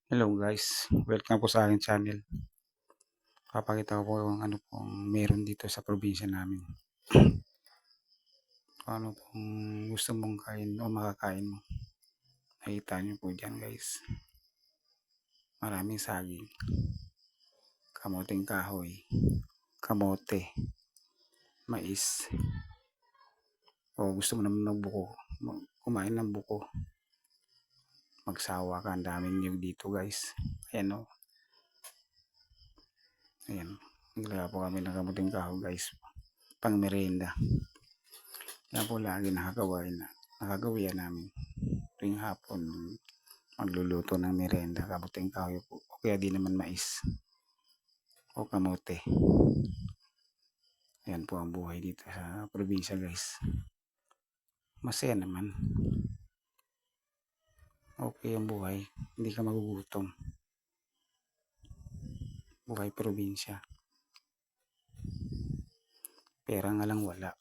Hello guys, welcome po sa aking channel. Papakita ko po kung ano pong meron dito sa probinsya namin. Kung ano pong gusto mong kain o makakain mo. Nakita nyo po dyan guys. Maraming saging, kamuting kahoy, kamote, mais. O gusto mo naman magbuko, kumain ng buko. Magsawa ka, ang daming niyog dito guys. Ayan o. Ayan. Naglagay po kami ng kamuting kahoy guys. Pang merienda. Yan po lagi nakagawian namin tuwing hapon magluluto ng merienda, kamuting kahoy po o kaya di naman mais o kamote. Yan po ang buhay dito sa probinsya guys. Masaya naman, okay ang buhay, hindi ka magugutom. Buhay probinsya, pera nga lang wala.